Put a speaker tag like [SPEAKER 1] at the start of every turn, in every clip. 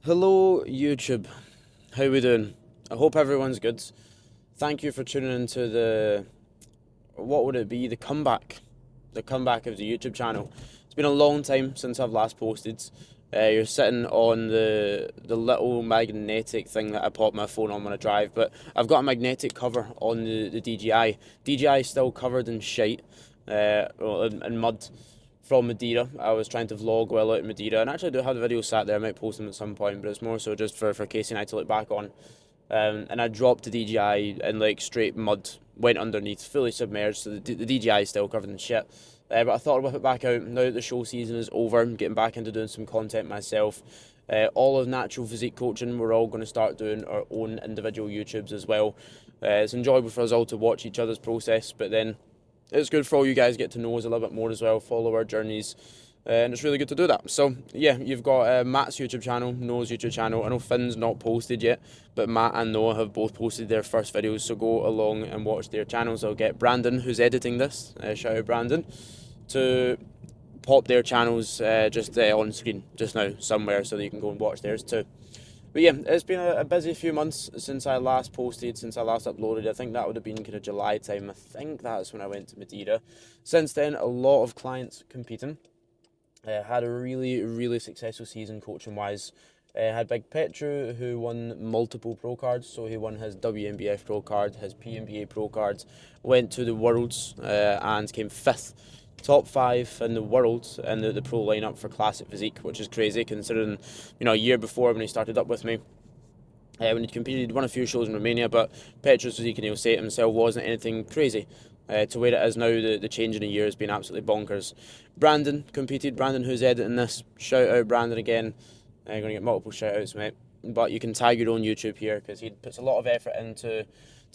[SPEAKER 1] Hello YouTube, how we doing? I hope everyone's good. Thank you for tuning into what would it be, the comeback of the YouTube channel. It's been a long time since I've last posted. You're sitting on the little magnetic thing that I pop my phone on when I drive, but I've got a magnetic cover on the DJI. DJI is still covered in shite, in mud from Madeira. I was trying to vlog while out in Madeira, and actually I do have the video sat there. I might post them at some point, but it's more so just for Casey and I to look back on. And I dropped the DJI in like straight mud, went underneath, fully submerged. So the DJI is still covered in shit. But I thought I'd whip it back out now that the show season is over. I'm getting back into doing some content myself. All of natural physique coaching, we're all going to start doing our own individual YouTubes as well. It's enjoyable for us all to watch each other's process, but then it's good for all you guys to get to know us a little bit more as well, follow our journeys, and it's really good to do that. So yeah, you've got Matt's YouTube channel, Noah's YouTube channel. I know Finn's not posted yet, but Matt and Noah have both posted their first videos, so go along and watch their channels. I'll get Brandon, who's editing this, shout out Brandon, to pop their channels just on screen just now somewhere so that you can go and watch theirs too. But yeah, it's been a busy few months since I last posted, since I last uploaded. I think that would have been kind of July time. I think that's when I went to Madeira. Since then, a lot of clients competing. Had a really successful season coaching wise. Had Big Petru, who won multiple pro cards, so he won his WNBF pro card, his PNBA pro cards, went to the Worlds and came 5th, top 5 in the world in the pro lineup for Classic Physique, which is crazy considering, a year before when he started up with me, when he'd competed, he'd won a few shows in Romania, but Petru's physique, and he'll say it himself, wasn't anything crazy. To where it is now, the change in a year has been absolutely bonkers. Brandon competed. Brandon, who's editing this, shout out Brandon again. You're going to get multiple shout outs, mate. But you can tag your own YouTube here because he puts a lot of effort into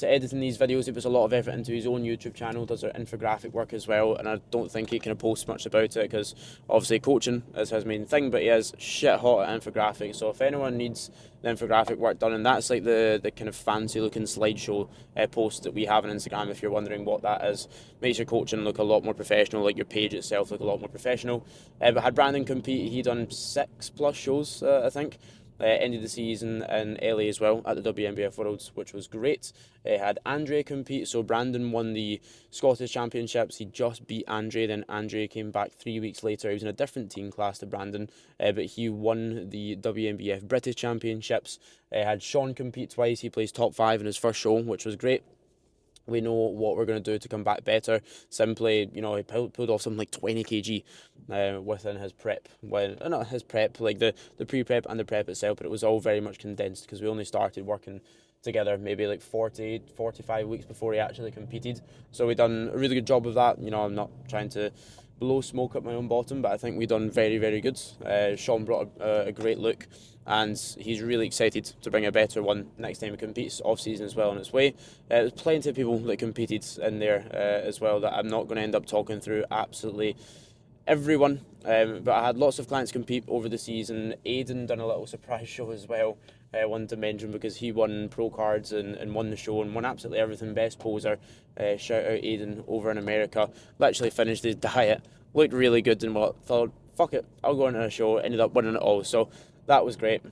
[SPEAKER 1] editing these videos. He puts a lot of effort into his own YouTube channel, does our infographic work as well, and I don't think he can post much about it because obviously coaching is his main thing, but he is shit hot at infographics. So if anyone needs the infographic work done, and that's like the kind of fancy looking slideshow post that we have on Instagram, if you're wondering what that is, makes your coaching look a lot more professional, like your page itself look a lot more professional. But had Brandon compete, he done 6+ shows, I think. Ended the season in LA as well at the WNBF Worlds, which was great. Had Andre compete, so Brandon won the Scottish Championships. He just beat Andre, then Andre came back 3 weeks later. He was in a different team class to Brandon, but he won the WNBF British Championships. Had Sean compete twice. He placed top 5 in his first show, which was great. We know what we're going to do to come back better. Simply, he pulled off something like 20 kg within his prep. Well, not his prep, like the pre-prep and the prep itself, but it was all very much condensed because we only started working together maybe like 45 weeks before he actually competed. So we done a really good job of that. I'm not trying to blow smoke up my own bottom, but I think we done very good. Sean brought a great look, and he's really excited to bring a better one next time he competes off season as well on its way. There's plenty of people that competed in there as well that I'm not going to end up talking through absolutely everyone, but I had lots of clients compete over the season. Aiden done a little surprise show as well, wanted to mention, because he won pro cards and won the show and won absolutely everything. Best poser, shout out Aiden over in America. Literally finished his diet, looked really good, and thought, fuck it, I'll go into a show. Ended up winning it all, so that was great.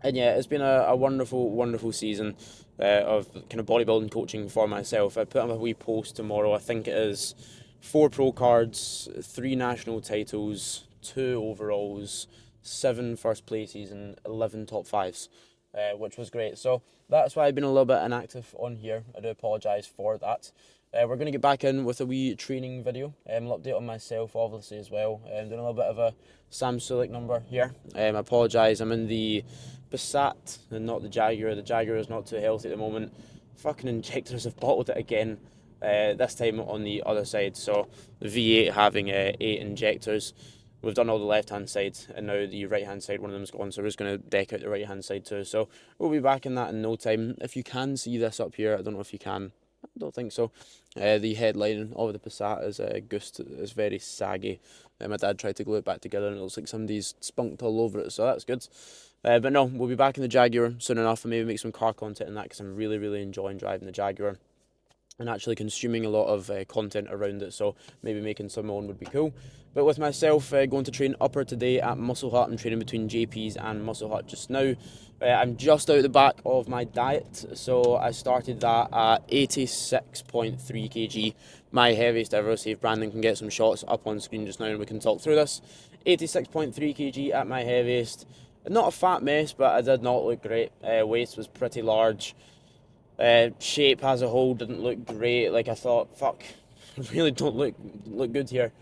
[SPEAKER 1] And yeah, it's been a wonderful season of kind of bodybuilding coaching for myself. I put up a wee post tomorrow. I think it is 4 pro cards, 3 national titles, 2 overalls, 7 first places, and 11 top 5s, which was great. So that's why I've been a little bit inactive on here. I do apologise for that. We're going to get back in with a wee training video. I'll update on myself obviously as well. I'm doing a little bit of a Sam Sulek number here. I apologise, I'm in the Passat and not the Jaguar. The Jaguar is not too healthy at the moment. Fucking injectors have bottled it again. This time on the other side. So the V8 having 8 injectors. We've done all the left hand side, and now the right hand side, one of them's gone, so we're just going to deck out the right hand side too. So we'll be back in that in no time. If you can see this up here, I don't know if you can. I don't think so. The headline of the Passat is Gust is very saggy. My dad tried to glue it back together and it looks like somebody's spunked all over it, so that's good. But no, we'll be back in the Jaguar soon enough, and maybe make some car content in that because I'm really enjoying driving the Jaguar. and actually consuming a lot of content around it, so maybe making some own would be cool. But with myself going to train upper today at Muscle Hut, I'm training between JP's and Muscle Hut just now. I'm just out the back of my diet, so I started that at 86.3 kg, my heaviest ever. See if Brandon can get some shots up on screen just now and we can talk through this. 86.3 kg at my heaviest. Not a fat mess, but I did not look great. Waist was pretty large. Shape as a whole didn't look great. Like I thought, fuck, I really don't look good here.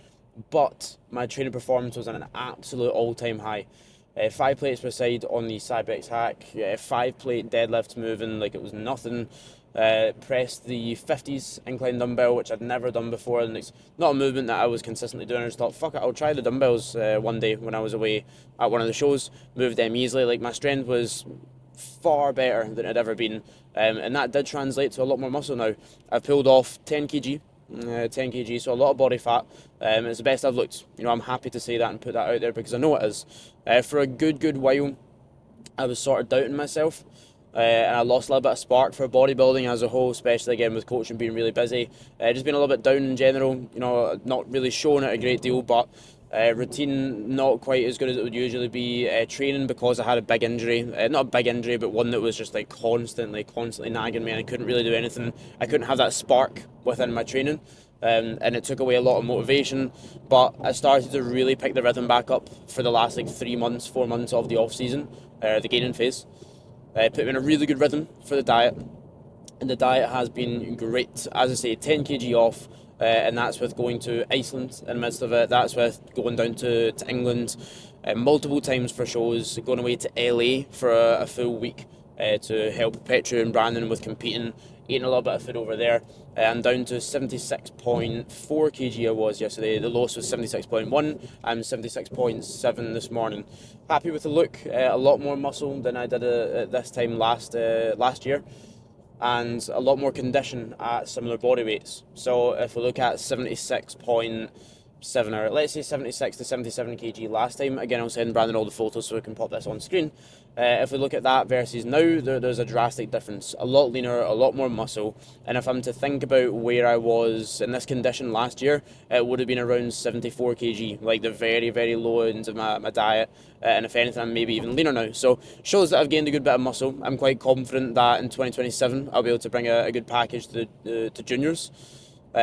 [SPEAKER 1] But my training performance was at an absolute all-time high. 5 plates per side on the Cybex hack. 5 plate deadlift moving like it was nothing. Pressed the 50s incline dumbbell, which I'd never done before, and it's not a movement that I was consistently doing. I just thought, fuck it, I'll try the dumbbells one day when I was away at one of the shows. Moved them easily. Like my strength was far better than it had ever been, and that did translate to a lot more muscle now. I've pulled off 10 kg, so a lot of body fat. It's the best I've looked. I'm happy to say that and put that out there because I know it is. For a good while, I was sort of doubting myself. And I lost a little bit of spark for bodybuilding as a whole, especially again with coaching being really busy. Just being a little bit down in general, not really showing it a great deal, but routine not quite as good as it would usually be. Training because I had a big injury, not a big injury, but one that was just like constantly nagging me, and I couldn't really do anything. I couldn't have that spark within my training. And it took away a lot of motivation, but I started to really pick the rhythm back up for the last 4 months of the off season, the gaining phase. Put me in a really good rhythm for the diet, and the diet has been great. As I say, 10 kg off, and that's with going to Iceland in the midst of it. That's with going down to England multiple times for shows, going away to LA for a full week to help Petru and Brandon with competing, eating a little bit of food over there. I'm down to 76.4 kg I was yesterday. The lowest was 76.1. I'm 76.7 this morning. Happy with the look. A lot more muscle than I did at this time last year, and a lot more condition at similar body weights. So if we look at 76.7, or let's say 76 to 77 kg last time, again I'll send Brandon all the photos so we can pop this on screen. If we look at that versus now, there's a drastic difference. A lot leaner, a lot more muscle, and if I'm to think about where I was in this condition last year, it would have been around 74 kg, like the very low end of my diet, and if anything I'm maybe even leaner now. So shows that I've gained a good bit of muscle. I'm quite confident that in 2027 I'll be able to bring a good package to juniors.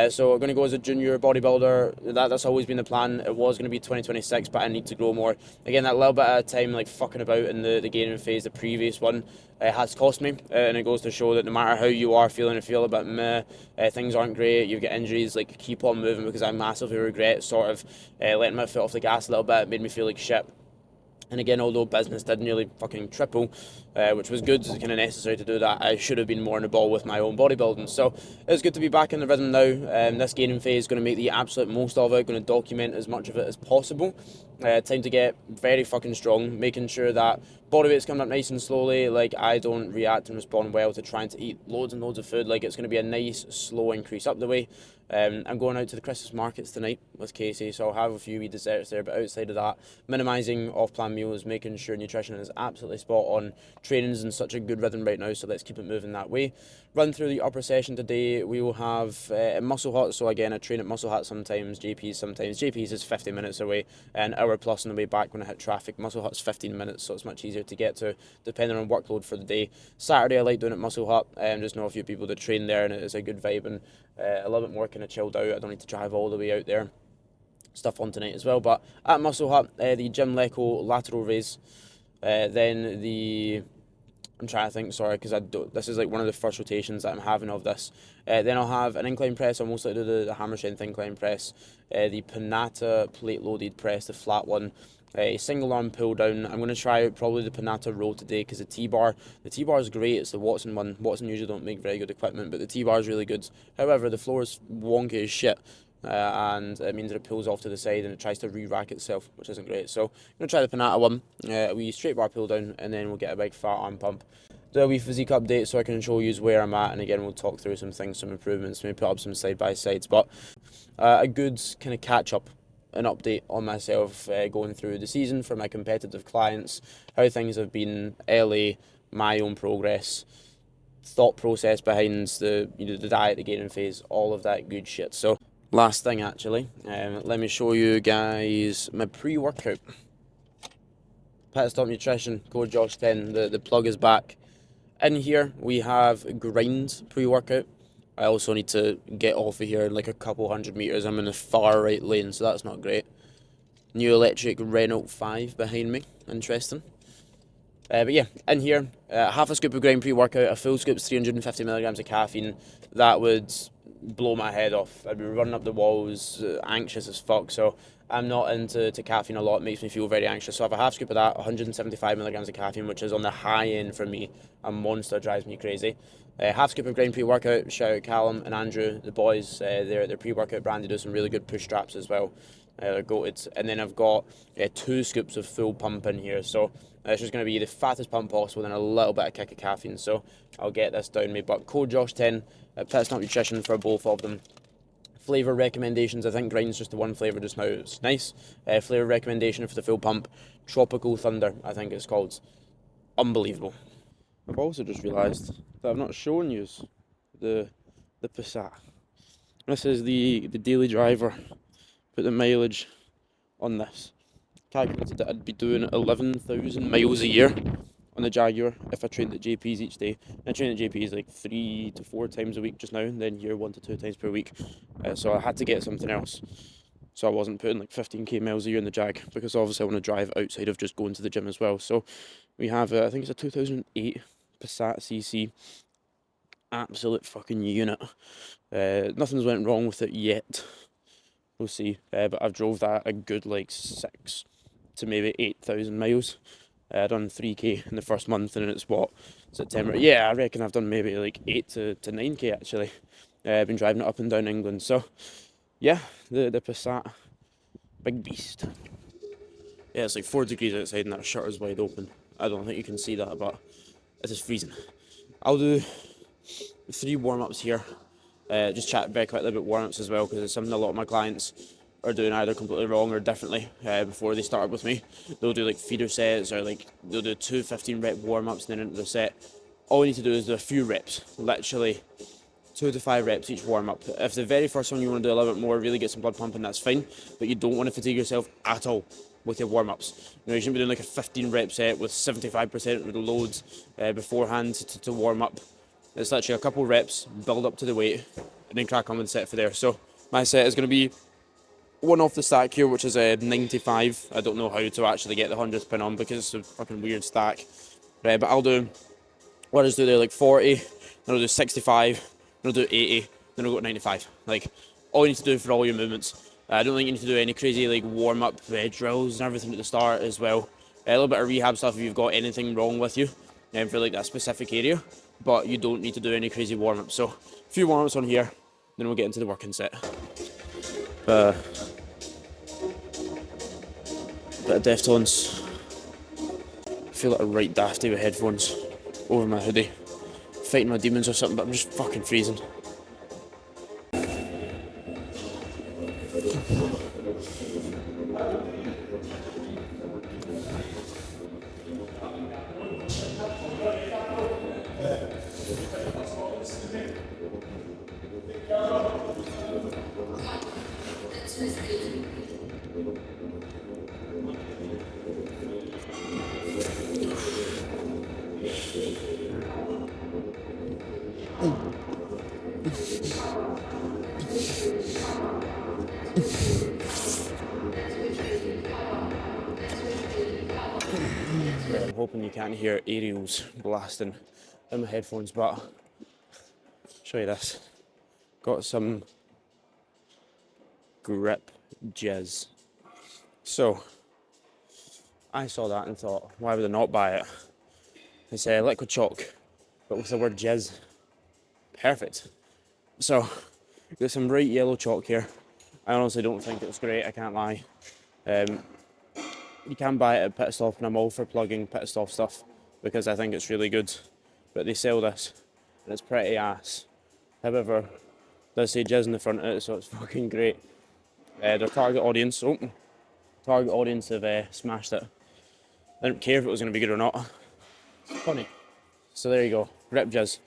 [SPEAKER 1] So I'm going to go as a junior bodybuilder. That's always been the plan. It was going to be 2026, but I need to grow more. Again, that little bit of time fucking about in the gaining phase, the previous one, has cost me. And it goes to show that no matter how you are feeling and feel a bit meh, things aren't great, you get injuries, keep on moving, because I massively regret sort of letting my foot off the gas a little bit. It made me feel like shit. And again, although business did nearly fucking triple, which was good, it's kind of necessary to do that, I should have been more on the ball with my own bodybuilding. So it's good to be back in the rhythm now. This gaining phase is going to make the absolute most of it, going to document as much of it as possible. Time to get very fucking strong, making sure that body weight's coming up nice and slowly. I don't react and respond well to trying to eat loads and loads of food. It's going to be a nice slow increase up the way. I'm going out to the Christmas markets tonight with Casey, so I'll have a few wee desserts there, but outside of that, minimising off-plan meals, making sure nutrition is absolutely spot on. Training's in such a good rhythm right now, so let's keep it moving that way. Run through the upper session today. We will have Muscle Hut, so again I train at Muscle Hut sometimes, JP's sometimes. JP's is 50 minutes away, an hour plus on the way back when I hit traffic. Muscle Hut's 15 minutes, so it's much easier to get to depending on workload for the day. Saturday I like doing it at Muscle Hut, just know a few people that train there, and it's a good vibe, and a little bit more kind of chilled out. I don't need to drive all the way out there. Stuff on tonight as well. But at Muscle Hut, the Jim Leco lateral raise, then the, I'm trying to think, sorry, because this is one of the first rotations that I'm having of this. Then I'll have an incline press. I'll most likely do the hammer strength incline press, the Panata plate loaded press, the flat one, a single arm pull down. I'm going to try out probably the Panata row today, because the T-bar is great. It's the Watson one. Watson usually don't make very good equipment, but the T-bar is really good. However, the floor is wonky as shit. And it means that it pulls off to the side and it tries to re-rack itself, which isn't great. So I'm going to try the Panata one, a wee straight bar pull down, and then we'll get a big fat arm pump. Do a wee physique update so I can show you where I'm at, and again we'll talk through some things, some improvements, maybe put up some side-by-sides, but a good kind of catch-up, an update on myself going through the season for my competitive clients, how things have been, LA, my own progress, thought process behind the the diet, the gaining phase, all of that good shit. So last thing actually, let me show you guys my pre-workout. Pit Stop Nutrition, code Josh10, the plug is back. In here we have Grind pre-workout. I also need to get off of here in like a couple 100 meters. I'm in the far right lane, so that's not great. New electric Renault 5 behind me, interesting. But yeah, in here, half a scoop of Grind pre-workout, a full scoop's 350 milligrams of caffeine. That would blow my head off. I'd be running up the walls, anxious as fuck. So I'm not into caffeine a lot. It makes me feel very anxious. So I have a half scoop of that, 175 milligrams of caffeine, which is on the high end for me. A monster, drives me crazy. Half scoop of Grind pre-workout. Shout out Callum and Andrew, the boys. Their pre-workout brand. They do some really good push straps as well. They're goated. And then I've got 2 scoops of full pump in here. So it's just going to be the fattest pump possible and a little bit of kick of caffeine. So I'll get this down me. But code Josh10 at Pit Stop Nutrition for both of them. Flavour recommendations, I think Grind's just the one flavour just now. It's nice. Flavour recommendation for the full pump, Tropical Thunder, I think it's called. Unbelievable. I've also just realised that I've not shown you the Passat. This is the daily driver. Put the mileage on this. Calculated that I'd be doing 11,000 miles a year on the Jaguar if I trained at JP's each day. I train at JP's like 3 to 4 times a week just now, and then here 1 to 2 times per week. So I had to get something else. So I wasn't putting like 15k miles a year in the Jag, because obviously I want to drive outside of just going to the gym as well. So we have, I think it's a 2008 Passat CC. Absolute fucking unit. Nothing's went wrong with it yet. We'll see. But I've drove that a good like 6 to maybe 8,000 miles. I done 3k in the first month, and it's what, September? Yeah, I reckon I've done maybe like 8 to 9k actually. I've been driving it up and down England. So yeah, the Passat, big beast. Yeah, it's like 4 degrees outside and that shutter's wide open. I don't think you can see that, but it is freezing. I'll do 3 warm-ups here. Just chat very quickly about warm-ups as well, because it's something a lot of my clients are doing either completely wrong or differently before they start with me. They'll do like feeder sets, or like they'll do 2 15-rep warm-ups and then into the set. All you need to do is do a few reps, literally 2 to 5 reps each warm-up. If the very first one you want to do a little bit more, really get some blood pumping, that's fine, but you don't want to fatigue yourself at all with your warm-ups. You shouldn't be doing like a 15-rep set with 75% of the loads beforehand to warm up. It's literally a couple reps, build up to the weight, and then crack on with the set for there. So my set is going to be 1 off the stack here, which is 95. I don't know how to actually get the 100th pin on because it's a fucking weird stack. But I'll do, what I'll just do there, like 40, then I'll do 65, then I'll do 80, then I'll go to 95. Like, all you need to do for all your movements. I don't think you need to do any crazy like warm-up drills and everything at the start as well. A little bit of rehab stuff if you've got anything wrong with you for like that specific area, but you don't need to do any crazy warm-ups. So a few warm-ups on here, then we'll get into the working set. Bit of Deftones. I feel like a right dafty with headphones over my hoodie, fighting my demons or something, but I'm just fucking freezing. I'm hoping you can't hear aerials blasting in my headphones, but I'll show you this. Got some grip jizz. So I saw that and thought, why would I not buy it? It's liquid chalk, but with the word jizz. Perfect. So got some bright yellow chalk here. I honestly don't think it's great, I can't lie. You can buy it at Pit Stop, and I'm all for plugging Pit Stop stuff because I think it's really good. But they sell this, and it's pretty ass. However, it does say jizz in the front of it, so it's fucking great. Their target audience have smashed it. I didn't care if it was going to be good or not. It's funny. So there you go, rip jizz.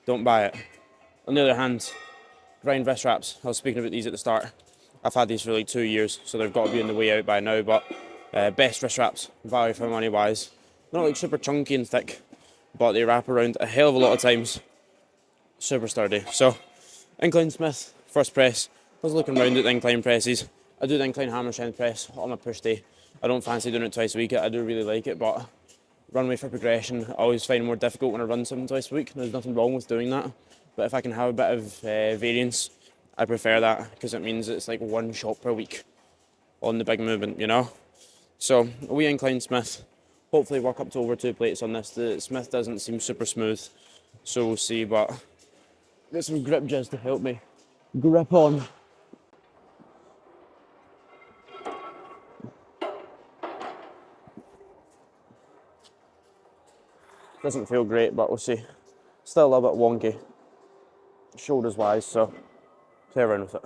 [SPEAKER 1] don't buy it. On the other hand, grind wrist wraps. I was speaking about these at the start. I've had these for like 2 years, so they've got to be on the way out by now, but best wrist wraps, value for money wise. Not like super chunky and thick, but they wrap around a hell of a lot of times. Super sturdy. So, Incline Smith, first press. I was looking around at the Incline presses. I do the Incline hammer strength press on my push day. I don't fancy doing it twice a week. I do really like it, but runway for progression, I always find it more difficult when I run something twice a week. There's nothing wrong with doing that. But if I can have a bit of variance, I prefer that because it means it's like one shot per week on the big movement, you know? So, a wee Incline Smith. Hopefully work up to over 2 plates on this. The Smith doesn't seem super smooth, so we'll see, but get some grip just to help me grip on. Doesn't feel great, but we'll see. Still a little bit wonky, shoulders wise, so play around with it.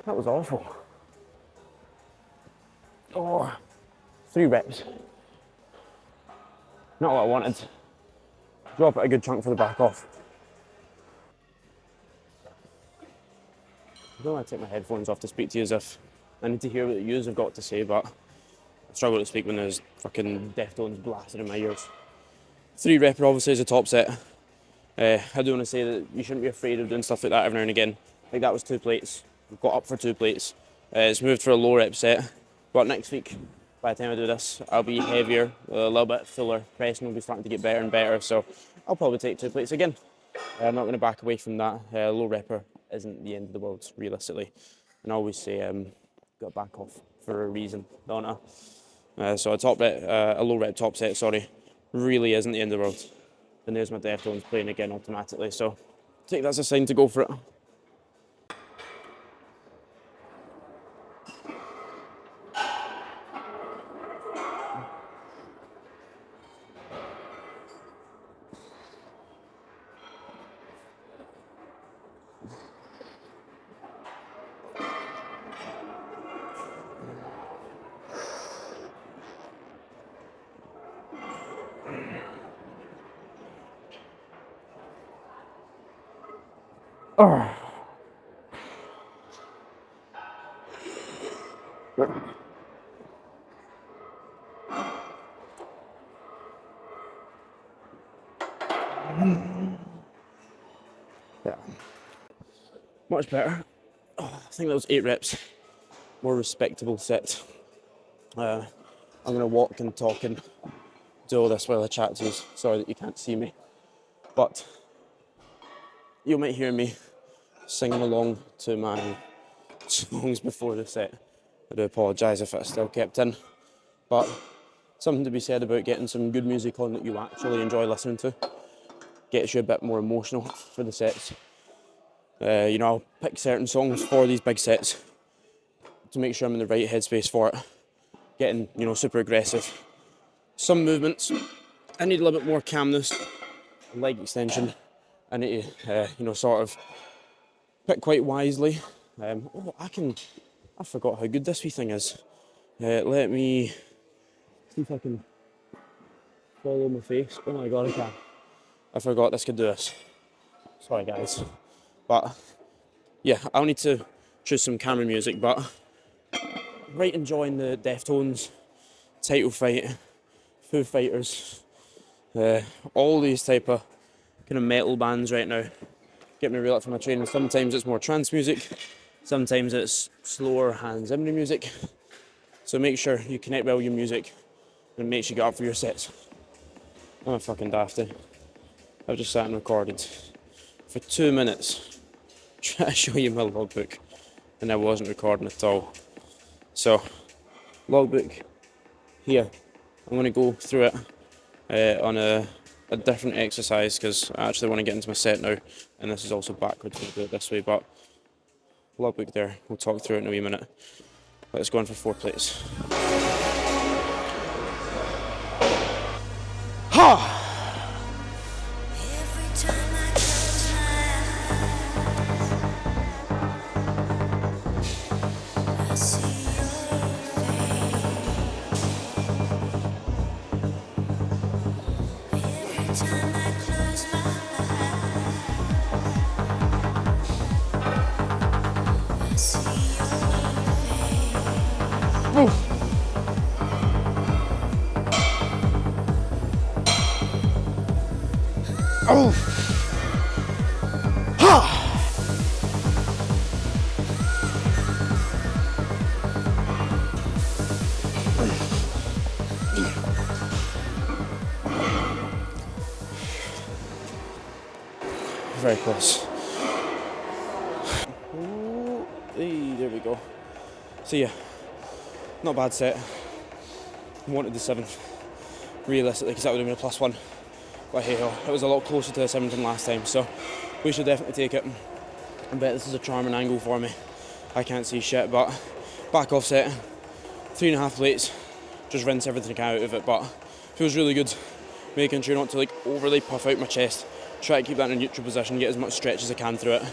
[SPEAKER 1] That was awful. Oh, 3 reps. Not what I wanted. Drop it a good chunk for the back off. I don't want to take my headphones off to speak to you as if I need to hear what you have got to say, but I struggle to speak when there's fucking Deftones blasting in my ears. 3 rep obviously is a top set. I do want to say that you shouldn't be afraid of doing stuff like that every now and again. Like that was 2 plates. We've got up for 2 plates. It's moved for a low rep set, but next week, by the time I do this, I'll be heavier, a little bit fuller. Pressing will be starting to get better and better, so I'll probably take 2 plates again. I'm not going to back away from that. Low repper isn't the end of the world, realistically. And I always say, got to back off for a reason, don't I? So a low rep top set, sorry, really isn't the end of the world. And there's my Deftones playing again automatically, so take that as a sign to go for it. Oh. Yeah, much better. Oh, I think that was 8 reps. More respectable set. I'm going to walk and talk and do all this while I chat to you. Sorry that you can't see me, but you might hear me singing along to my songs before the set. I do apologise if it's still kept in, but something to be said about getting some good music on that you actually enjoy listening to. Gets you a bit more emotional for the sets. I'll pick certain songs for these big sets to make sure I'm in the right headspace for it. Getting, super aggressive. Some movements, I need a little bit more calmness, leg extension. I need to, sort of pick quite wisely. I forgot how good this wee thing is. Let me see if I can follow my face. Oh my god, I can't. I forgot this could do this. Sorry guys. But yeah, I'll need to choose some camera music, but right enjoying the Deftones title fight, Foo Fighters, all these type of kind of metal bands right now. Get me real up for my training. Sometimes it's more trance music, sometimes it's slower hands in music. So make sure you connect well with your music and make sure you get up for your sets. I'm a fucking dafty. I've just sat and recorded for 2 minutes trying to show you my logbook, and I wasn't recording at all. So, logbook here. I'm going to go through it on a different exercise because I actually want to get into my set now, and this is also backwards to do it this way, but logbook there. We'll talk through it in a wee minute. Let's go on for 4 plates. Ha! Oh! Ha! Very close. Hey, there we go. See ya. Not a bad set. Wanted the 7th, realistically, because that would have been a +1. But hey ho, it was a lot closer to the 7th than last time, so we should definitely take it. I bet this is a charming angle for me. I can't see shit, but back off set, 3.5 plates, just rinse everything out of it, but feels really good. Making sure not to like overly puff out my chest. Try to keep that in a neutral position, get as much stretch as I can through it.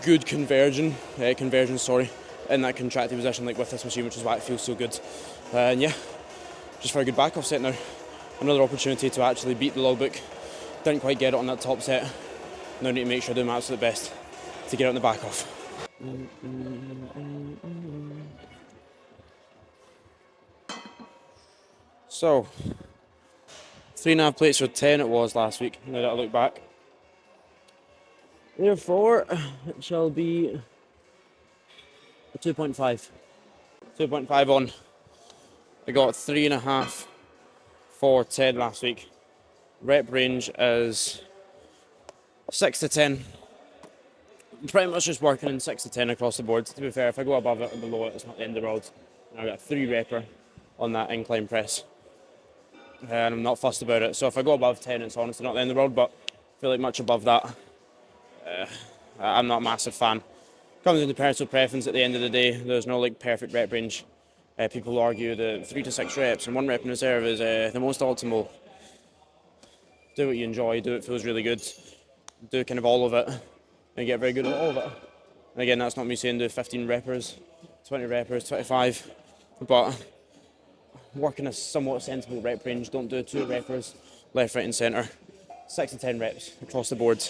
[SPEAKER 1] Good conversion, in that contracted position like with this machine, which is why it feels so good. And yeah, just for a good back off set now. Another opportunity to actually beat the logbook. Didn't quite get it on that top set. Now I need to make sure I do my absolute best to get it on the back off. So, 3.5 plates for 10 it was last week, now that I look back. Therefore, it shall be a 2.5. 2.5 on. I got 3.5 for 10 last week. Rep range is 6 to 10. Pretty much just working in 6 to 10 across the board. To be fair, if I go above it or below it, it's not the end of the world. I've got a 3 repper on that incline press. And I'm not fussed about it. So if I go above 10, it's honestly not the end of the world, but I feel like much above that, I'm not a massive fan. Comes into personal preference at the end of the day. There's no like perfect rep range. People argue that 3 to 6 reps and 1 rep in reserve is the most optimal. Do what you enjoy, do what feels really good, do kind of all of it, and get very good at all of it. And again, that's not me saying do 15 reppers, 20 reppers, 25, but work in a somewhat sensible rep range. Don't do 2 reppers, left, right and centre. 6 to 10 reps across the board.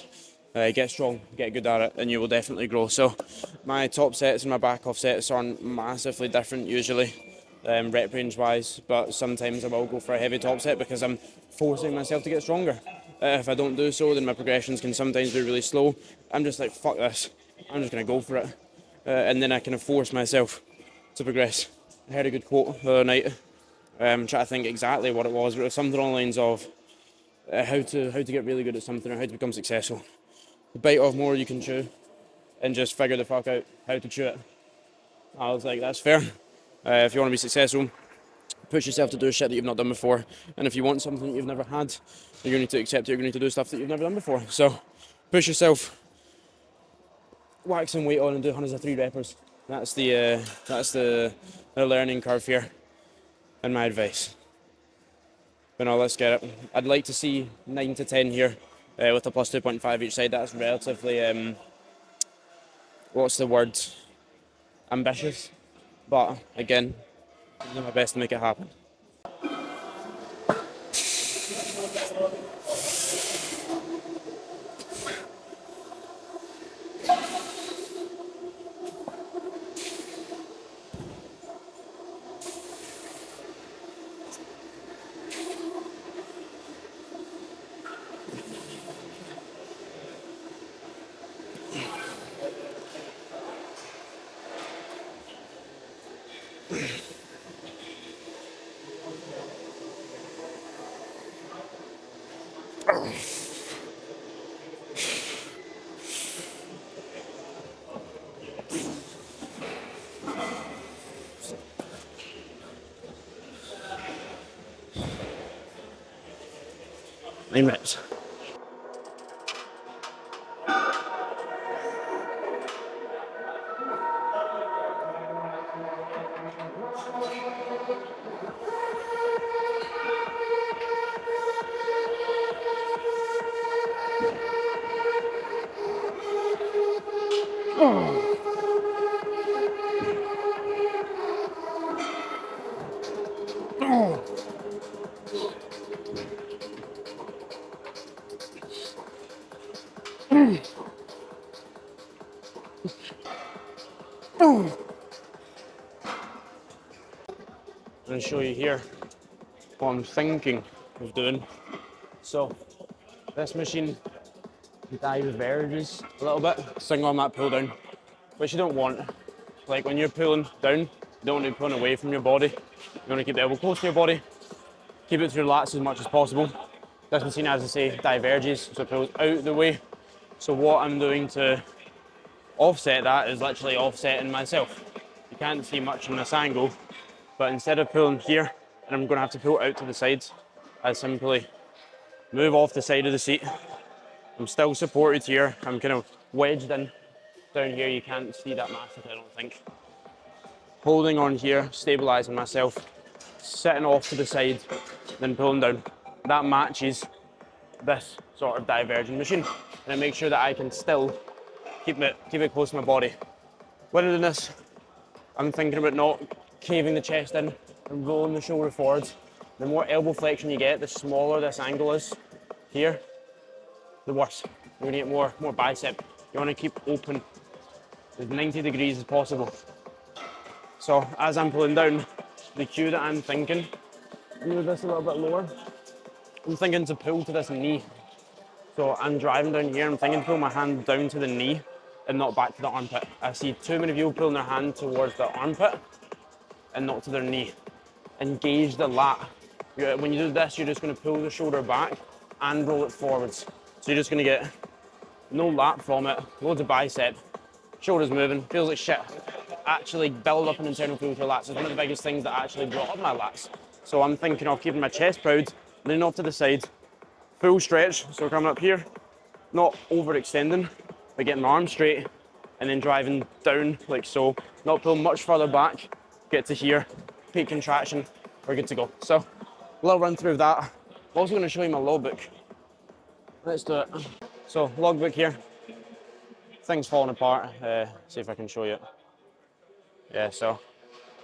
[SPEAKER 1] Get strong, get good at it, and you will definitely grow. So my top sets and my back off sets aren't massively different usually, rep range wise, but sometimes I will go for a heavy top set because I'm forcing myself to get stronger. If I don't do so, then my progressions can sometimes be really slow. I'm just like, fuck this, I'm just going to go for it. And then I kind of force myself to progress. I heard a good quote the other night. I'm trying to think exactly what it was, but it was something along the lines of how to get really good at something or how to become successful. Bite off more you can chew and just figure the fuck out how to chew it. I was like, that's fair. If you want to be successful, push yourself to do shit that you've not done before. And if you want something that you've never had, you're going to need to accept it. You're going to need to do stuff that you've never done before. So push yourself, whack some weight on and do hundreds of 3 reppers. That's the learning curve here and my advice. But no, let's get it. I'd like to see 9 to 10 here. With a plus 2.5 each side. That's relatively, what's the word? Ambitious. But again, I'll do my best to make it happen. 9 minutes. I'm going to show you here what I'm thinking of doing. So this machine diverges a little bit, single on that pull down, which you don't want. Like when you're pulling down, you don't want to be pulling away from your body. You want to keep the elbow close to your body, keep it to your lats as much as possible. This machine, as I say, diverges, so it pulls out the way. So what I'm doing to offset that is literally offsetting myself. You can't see much in this angle, but instead of pulling here, and I'm going to have to pull out to the sides, I simply move off the side of the seat. I'm still supported here. I'm kind of wedged in. Down here, you can't see that massive, I don't think. Holding on here, stabilising myself, sitting off to the side, then pulling down. That matches this sort of diverging machine, and it makes sure that I can still keep it close to my body. When I'm doing this, I'm thinking about not caving the chest in and rolling the shoulder forwards. The more elbow flexion you get, the smaller this angle is here, the worse. You're gonna get more bicep. You wanna keep open as 90 degrees as possible. So as I'm pulling down, the cue that I'm thinking, move this a little bit lower. I'm thinking to pull to this knee. So I'm driving down here, I'm thinking to pull my hand down to the knee and not back to the armpit. I see too many people pulling their hand towards the armpit and not to their knee. Engage the lat. When you do this, you're just going to pull the shoulder back and roll it forwards. So you're just going to get no lat from it, loads of bicep, shoulders moving, feels like shit. Actually build up an internal feel with your lats is one of the biggest things that actually brought up my lats. So I'm thinking of keeping my chest proud, leaning off to the side, full stretch, so coming up here, not overextending, but getting my arms straight, and then driving down like so, not pull much further back, get to here, peak contraction, we're good to go. So, a little run through of that. I'm also going to show you my logbook. Let's do it. So, logbook here, things falling apart, see if I can show you it. Yeah, so,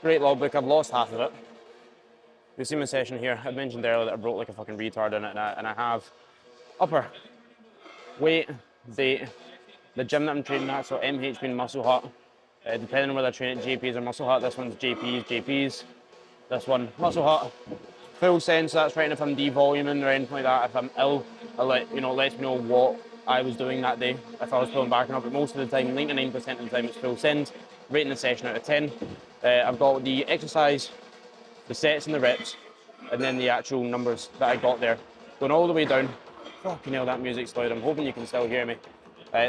[SPEAKER 1] great logbook, I've lost half of it. You see my session here, I mentioned earlier that I broke like a fucking retard in it, and I have upper, weight, date, the gym that I'm training at, so MH being Muscle Hut. Depending on whether I train at JP's or Muscle Hut, this one's JP's. This one, Muscle Hut. Full sense, that's right if I'm devoluming or anything like that. If I'm ill, lets me know what I was doing that day, if I was pulling back or not, but most of the time, 99% of the time it's full send. Rating the session out of 10. I've got the exercise, the sets and the reps, and then the actual numbers that I got there. Going all the way down. Fucking hell, that music's loud. I'm hoping you can still hear me.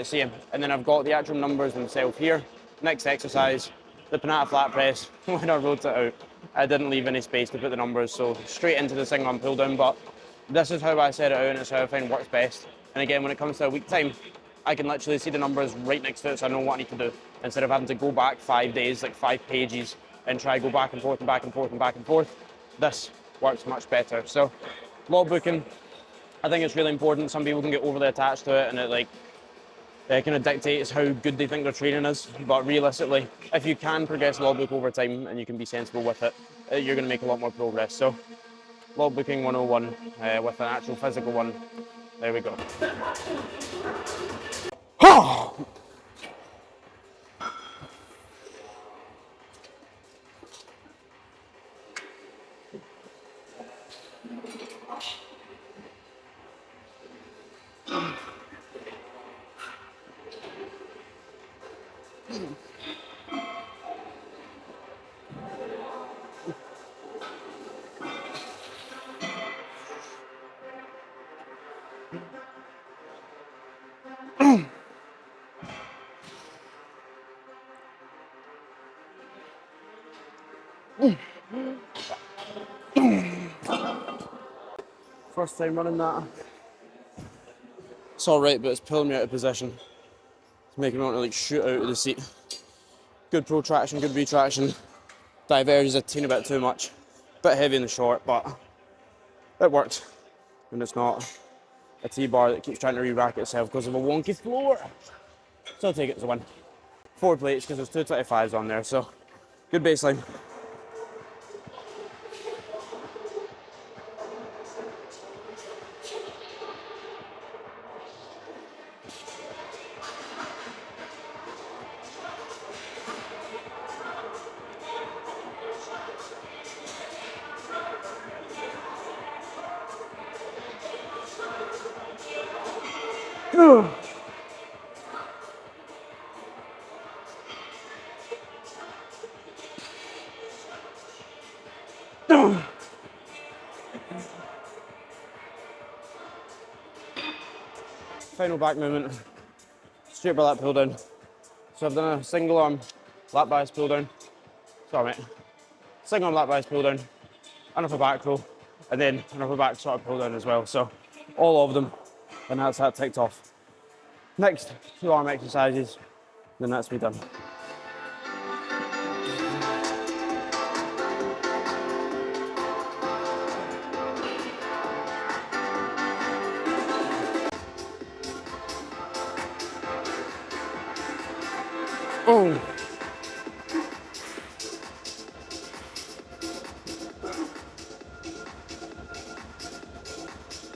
[SPEAKER 1] See, and then I've got the actual numbers themselves here. Next exercise, the Panata flat press. When I wrote it out, I didn't leave any space to put the numbers, so straight into the single arm pull down, but this is how I set it out and it's how I find works best. And again, when it comes to a week time, I can literally see the numbers right next to it, so I know what I need to do, instead of having to go back 5 days, like 5 pages, and try to go back and forth and back and forth and back and forth. This works much better. So, logbooking, I think it's really important. Some people can get overly attached to it, and it kind of dictates how good they think their training is. But realistically, if you can progress logbook over time and you can be sensible with it, you're going to make a lot more progress. So, logbooking 101 with an actual physical one. There we go. First time running that. It's alright, but it's pulling me out of position. It's making me want to like shoot out of the seat. Good protraction, good retraction. Diverges a teeny bit too much. Bit heavy in the short, but it worked. And it's not a T-bar that keeps trying to re-rack itself because of a wonky floor. So I'll take it as a win. 4 plates because there's 225s on there, so good baseline. Final back movement, straight by lat pull down. So I've done a single arm lat bias pull down. Sorry mate. Single arm lat bias pull down, an upper back pull, and then an upper back sort of pull down as well. So all of them, and that's that ticked off. Next, 2 arm exercises, then that's me done. Oh.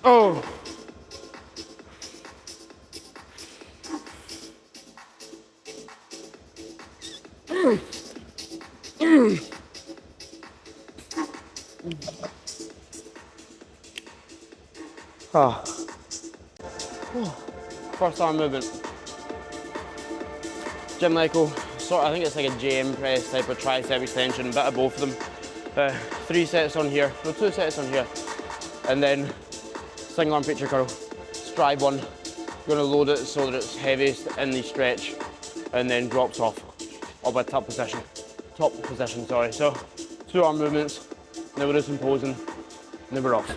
[SPEAKER 1] Oh. Ah. First arm movement. Gym Lyco, I think it's like a JM press type of tricep extension, bit of both of them. 3 sets on here, no 2 sets on here. And then single arm preacher curl, stride 1. You're gonna load it so that it's heaviest in the stretch and then drops off by top position, sorry. So 2 arm movements, then we'll do some posing, and then we're off.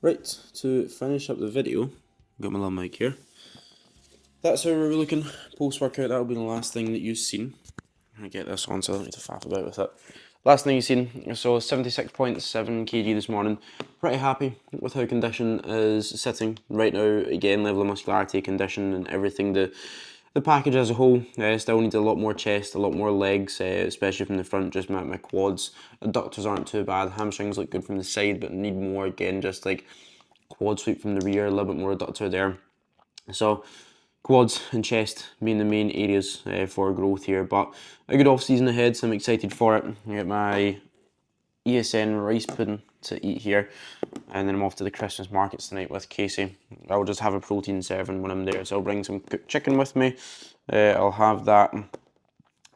[SPEAKER 1] Right, to finish up the video, got my little mic here. That's how we're looking post-workout. That'll be the last thing that you've seen. I get this on so I don't need to faff about with it. Last thing you've seen, so 76.7 kg this morning. Pretty happy with how condition is sitting right now. Again, level of muscularity, condition and everything. The package as a whole still needs a lot more chest, a lot more legs, especially from the front, just my quads. Adductors aren't too bad, hamstrings look good from the side, but need more, again, just like quad sweep from the rear, a little bit more adductor there. So quads and chest being the main areas for growth here, but a good off season ahead, so I'm excited for it. I get my ESN rice pudding to eat here, and then I'm off to the Christmas markets tonight with Casey. I'll just have a protein serving when I'm there, so I'll bring some cooked chicken with me. I'll have that,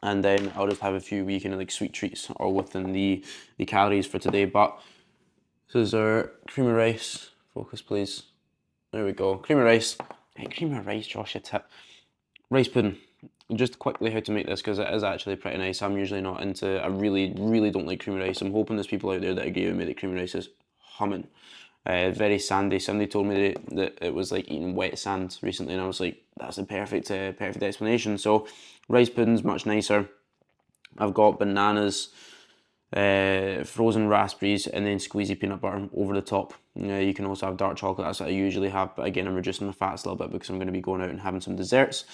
[SPEAKER 1] and then I'll just have a few wee kind of like sweet treats all within the calories for today. But this is our cream of rice. Focus, please. There we go. Cream of rice. Hey, cream of rice, Josh, you tip. Rice pudding. Just quickly how to make this, because it is actually pretty nice. I'm usually not into, I really don't like cream of rice. I'm hoping there's people out there that agree with me that cream of rice is humming. Very sandy. Somebody told me that it was like eating wet sand recently, and I was like, that's the perfect explanation. So rice pudding's much nicer. I've got bananas, frozen raspberries, and then squeezy peanut butter over the top. You can also have dark chocolate, that's what I usually have, but again, I'm reducing the fats a little bit because I'm going to be going out and having some desserts.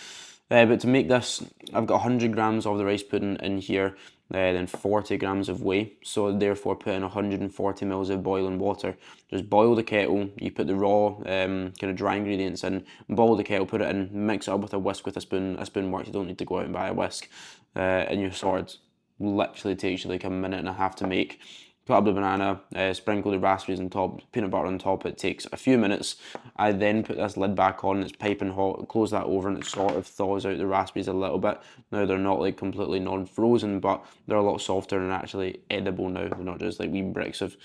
[SPEAKER 1] But to make this, I've got 100 grams of the rice pudding in here, then 40 grams of whey, so therefore put in 140 mils of boiling water. Just boil the kettle, you put the raw kind of dry ingredients in, boil the kettle, put it in, mix it up with a whisk with a spoon. A spoon works, you don't need to go out and buy a whisk. And your sword literally takes you like a minute and a half to make. Cut up the banana, sprinkle the raspberries on top, peanut butter on top. It takes a few minutes. I then put this lid back on, it's piping hot, close that over, and it sort of thaws out the raspberries a little bit. Now they're not like completely non-frozen, but they're a lot softer and actually edible now. They're not just like wee bricks of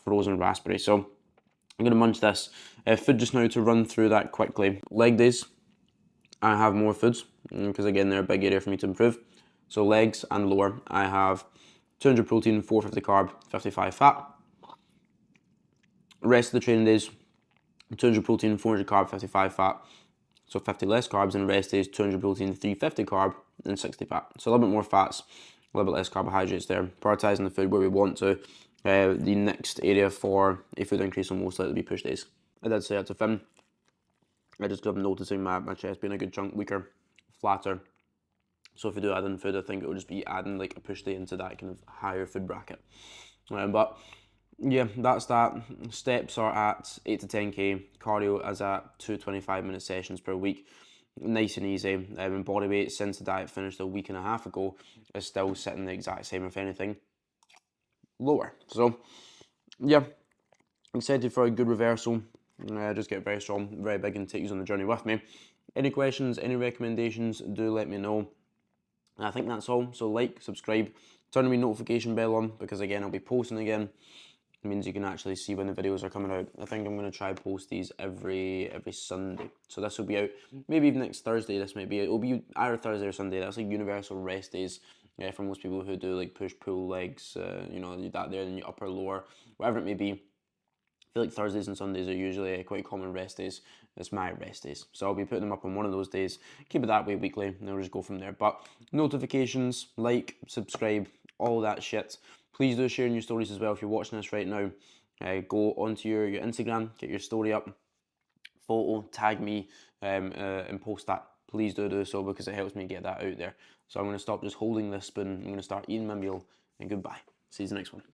[SPEAKER 1] frozen raspberry. So I'm gonna munch this. Food just now to run through that quickly. Leg days, I have more foods, because again, they're a big area for me to improve. So legs and lower, I have 200 protein, 450 carb, 55 fat. Rest of the training days, 200 protein, 400 carb, 55 fat. So 50 less carbs, and the rest days 200 protein, 350 carb, and 60 fat. So a little bit more fats, a little bit less carbohydrates there. Prioritising the food where we want to. The next area for a food increase will most likely be push days. I did say that to Finn. I just am noticing my chest being a good chunk weaker, flatter. So if we do add in food, I think it will just be adding like a push day into that kind of higher food bracket. But yeah, that's that. Steps are at 8 to 10k. Cardio is at 2 25-minute sessions per week. Nice and easy. And body weight, since the diet finished a week and a half ago, is still sitting the exact same, if anything, lower. So yeah, excited for a good reversal. Just get very strong, very big, and take you on the journey with me. Any questions, any recommendations, do let me know. And I think that's all. So like, subscribe, turn the notification bell on, because again, I'll be posting again. It means you can actually see when the videos are coming out. I think I'm going to try post these every Sunday. So this will be out maybe even next Thursday. This might be, it'll be either Thursday or Sunday. That's like universal rest days for most people who do like push pull legs, you know, that there, and your upper lower, whatever it may be. I feel like Thursdays and Sundays are usually quite common rest days. It's my rest days. So I'll be putting them up on one of those days. Keep it that way weekly, and then we'll just go from there. But notifications, like, subscribe, all that shit. Please do share in your stories as well if you're watching this right now. Go onto your Instagram, get your story up, photo, tag me, and post that. Please do so, because it helps me get that out there. So I'm going to stop just holding this spoon. I'm going to start eating my meal, and goodbye. See you in the next one.